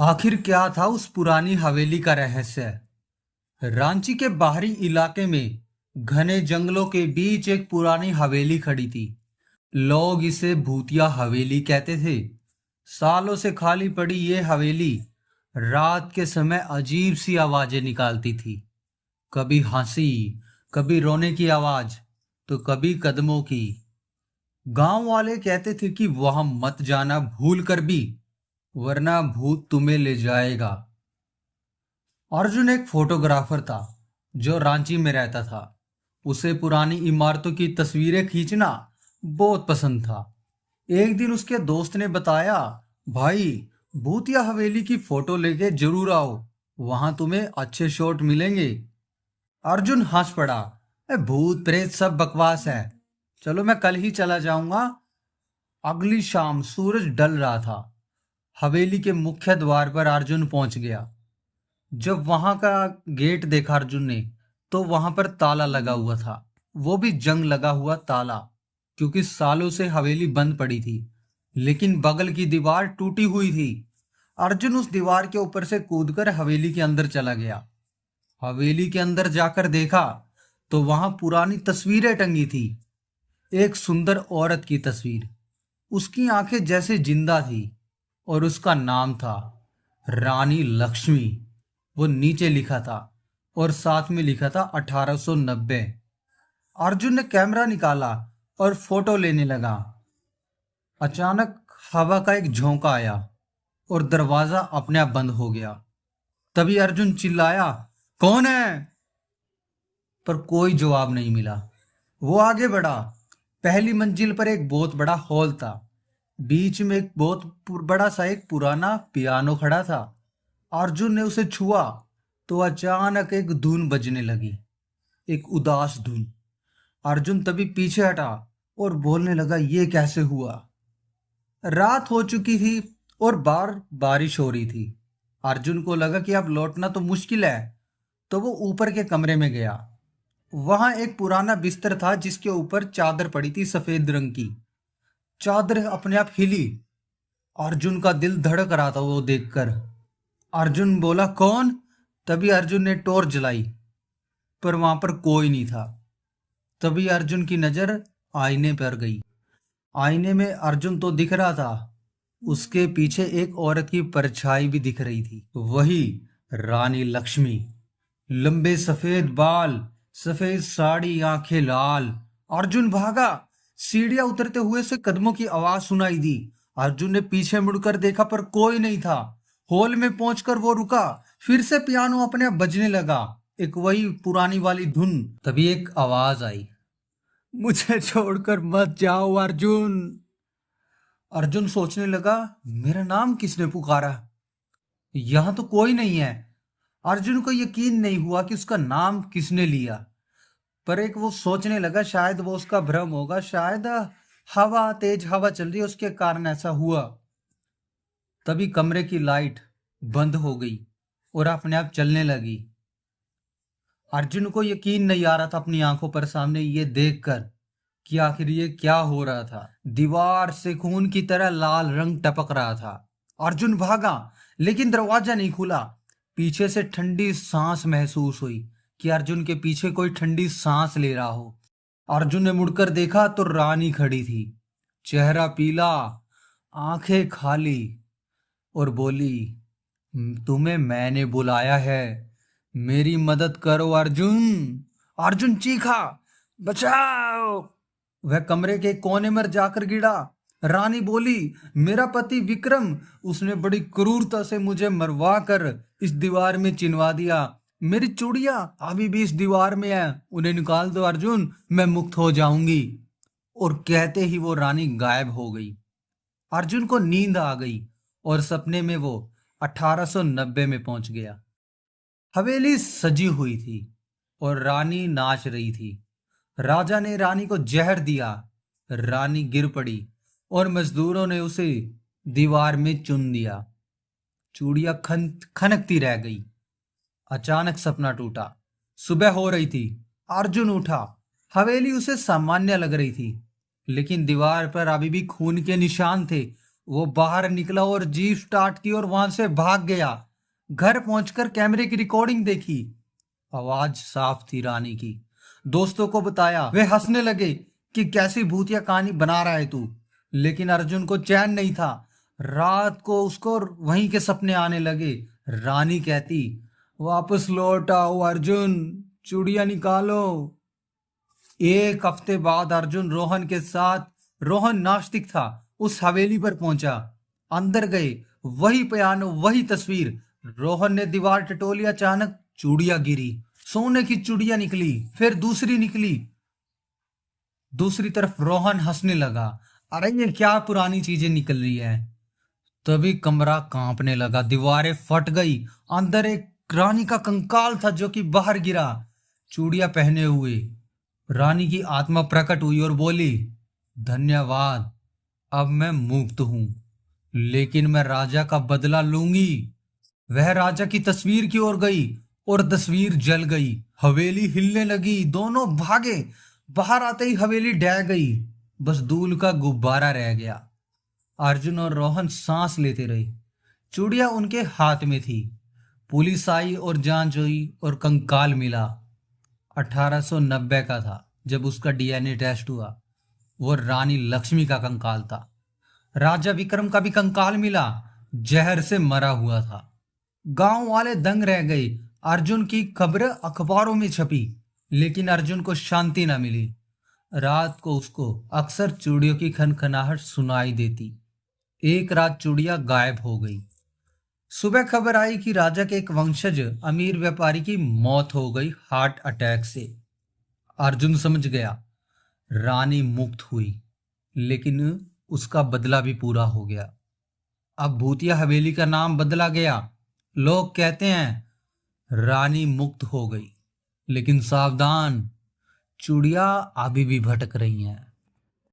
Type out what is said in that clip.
आखिर क्या था उस पुरानी हवेली का रहस्य। रांची के बाहरी इलाके में घने जंगलों के बीच एक पुरानी हवेली खड़ी थी। लोग इसे भूतिया हवेली कहते थे। सालों से खाली पड़ी ये हवेली रात के समय अजीब सी आवाजें निकालती थी। कभी हंसी, कभी रोने की आवाज, तो कभी कदमों की। गांव वाले कहते थे कि वहां मत जाना भूल कर भी, वरना भूत तुम्हें ले जाएगा। अर्जुन एक फोटोग्राफर था जो रांची में रहता था। उसे पुरानी इमारतों की तस्वीरें खींचना बहुत पसंद था। एक दिन उसके दोस्त ने बताया, भाई, भूतिया हवेली की फोटो लेके जरूर आओ, वहां तुम्हें अच्छे शॉट मिलेंगे। अर्जुन हंस पड़ा, भूत प्रेत सब बकवास है, चलो मैं कल ही चला जाऊंगा। अगली शाम सूरज ढल रहा था। हवेली के मुख्य द्वार पर अर्जुन पहुंच गया। जब वहां का गेट देखा अर्जुन ने, तो वहां पर ताला लगा हुआ था। वो भी जंग लगा हुआ ताला, क्योंकि सालों से हवेली बंद पड़ी थी। लेकिन बगल की दीवार टूटी हुई थी। अर्जुन उस दीवार के ऊपर से कूदकर हवेली के अंदर चला गया। हवेली के अंदर जाकर देखा तो वहां पुरानी तस्वीरें टंगी थी। एक सुंदर औरत की तस्वीर, उसकी आंखें जैसे जिंदा थी, और उसका नाम था रानी लक्ष्मी। वो नीचे लिखा था, और साथ में लिखा था 1890। अर्जुन ने कैमरा निकाला और फोटो लेने लगा। अचानक हवा का एक झोंका आया और दरवाजा अपने आप बंद हो गया। तभी अर्जुन चिल्लाया, कौन है? पर कोई जवाब नहीं मिला। वो आगे बढ़ा। पहली मंजिल पर एक बहुत बड़ा हॉल था। बीच में एक बहुत बड़ा सा एक पुराना पियानो खड़ा था। अर्जुन ने उसे छुआ तो अचानक एक धुन बजने लगी, एक उदास धुन। अर्जुन तभी पीछे हटा और बोलने लगा, ये कैसे हुआ? रात हो चुकी थी और बाहर बारिश हो रही थी। अर्जुन को लगा कि अब लौटना तो मुश्किल है, तो वो ऊपर के कमरे में गया। वहां एक पुराना बिस्तर था जिसके ऊपर चादर पड़ी थी सफेद रंग की। चादर अपने आप हिली। अर्जुन का दिल धड़क रहा था वो देखकर। अर्जुन बोला, कौन? तभी अर्जुन ने टॉर्च जलाई, पर वहां पर कोई नहीं था। तभी अर्जुन की नजर आईने पर गई। आईने में अर्जुन तो दिख रहा था, उसके पीछे एक औरत की परछाई भी दिख रही थी। वही रानी लक्ष्मी। लंबे सफेद बाल, सफेद साड़ी, आंखें लाल। अर्जुन भागा। सीढ़ियां उतरते हुए से कदमों की आवाज सुनाई दी। अर्जुन ने पीछे मुड़कर देखा पर कोई नहीं था। हॉल में पहुंचकर वो रुका। फिर से पियानो अपने आप बजने लगा, एक वही पुरानी वाली धुन। तभी एक आवाज आई, मुझे छोड़कर मत जाओ अर्जुन। अर्जुन सोचने लगा, मेरा नाम किसने पुकारा? यहां तो कोई नहीं है। अर्जुन को यकीन नहीं हुआ कि उसका नाम किसने लिया। पर एक वो सोचने लगा, शायद वो उसका भ्रम होगा, शायद हवा, तेज हवा चल रही है उसके कारण ऐसा हुआ। तभी कमरे की लाइट बंद हो गई और अपने आप चलने लगी। अर्जुन को यकीन नहीं आ रहा था अपनी आंखों पर सामने ये देखकर कि आखिर ये क्या हो रहा था। दीवार से खून की तरह लाल रंग टपक रहा था। अर्जुन भागा, लेकिन दरवाजा नहीं खुला। पीछे से ठंडी सांस महसूस हुई, कि अर्जुन के पीछे कोई ठंडी सांस ले रहा हो। अर्जुन ने मुड़कर देखा तो रानी खड़ी थी, चेहरा पीला, आंखें खाली, और बोली, तुम्हें मैंने बुलाया है, मेरी मदद करो अर्जुन। अर्जुन चीखा, बचाओ! वह कमरे के कोने में जाकर गिरा। रानी बोली, मेरा पति विक्रम, उसने बड़ी क्रूरता से मुझे मरवा कर इस दीवार में चिनवा दिया। मेरी चूड़ियां अभी भी इस दीवार में है, उन्हें निकाल दो अर्जुन, मैं मुक्त हो जाऊंगी। और कहते ही वो रानी गायब हो गई। अर्जुन को नींद आ गई और सपने में वो 1890 में पहुंच गया। हवेली सजी हुई थी और रानी नाच रही थी। राजा ने रानी को जहर दिया। रानी गिर पड़ी और मजदूरों ने उसे दीवार में चुन दिया। चूड़ियां खनकती रह गई। अचानक सपना टूटा। सुबह हो रही थी। अर्जुन उठा। हवेली उसे सामान्य लग रही थी, लेकिन दीवार पर अभी भी खून के निशान थे। वो बाहर निकला और जीप स्टार्ट की और वहां से भाग गया। घर पहुंचकर कैमरे की रिकॉर्डिंग देखी। आवाज साफ थी रानी की। दोस्तों को बताया, वे हंसने लगे कि कैसी भूतिया कहानी बना रहा है तू। लेकिन अर्जुन को चैन नहीं था। रात को उसको वहीं के सपने आने लगे। रानी कहती, वापस लौट आओ अर्जुन, चूड़ियां निकालो। एक हफ्ते बाद अर्जुन रोहन के साथ, रोहन नास्तिक था, उस हवेली पर पहुंचा। अंदर गए, वही पियानो, वही तस्वीर। रोहन ने दीवार टटोली, अचानक चूड़ियां गिरी। सोने की चूड़ियां निकली, फिर दूसरी निकली। दूसरी तरफ रोहन हंसने लगा, अरे ये क्या पुरानी चीजें निकल रही है। तभी कमरा कांपने लगा, दीवारें फट गई। अंदर एक रानी का कंकाल था जो कि बाहर गिरा, चूड़ियां पहने हुए। रानी की आत्मा प्रकट हुई और बोली, धन्यवाद, अब मैं मुक्त हूं, लेकिन मैं राजा का बदला लूंगी। वह राजा की तस्वीर की ओर गई और तस्वीर जल गई। हवेली हिलने लगी, दोनों भागे। बाहर आते ही हवेली ढह गई, बस धूल का गुब्बारा रह गया। अर्जुन और रोहन सांस लेते रहे। चूड़ियां उनके हाथ में थी। पुलिस आई और जांच हुई और कंकाल मिला। 1890 का था जब उसका डीएनए टेस्ट हुआ। वो रानी लक्ष्मी का कंकाल था। राजा विक्रम का भी कंकाल मिला, जहर से मरा हुआ था। गांव वाले दंग रह गए। अर्जुन की खबर अखबारों में छपी, लेकिन अर्जुन को शांति न मिली। रात को उसको अक्सर चूड़ियों की खनखनाहट सुनाई देती। एक रात चूड़ियां गायब हो गई। सुबह खबर आई कि राजा के एक वंशज अमीर व्यापारी की मौत हो गई, हार्ट अटैक से। अर्जुन समझ गया, रानी मुक्त हुई, लेकिन उसका बदला भी पूरा हो गया। अब भूतिया हवेली का नाम बदला गया। लोग कहते हैं रानी मुक्त हो गई, लेकिन सावधान, चूड़ियां अभी भी भटक रही हैं।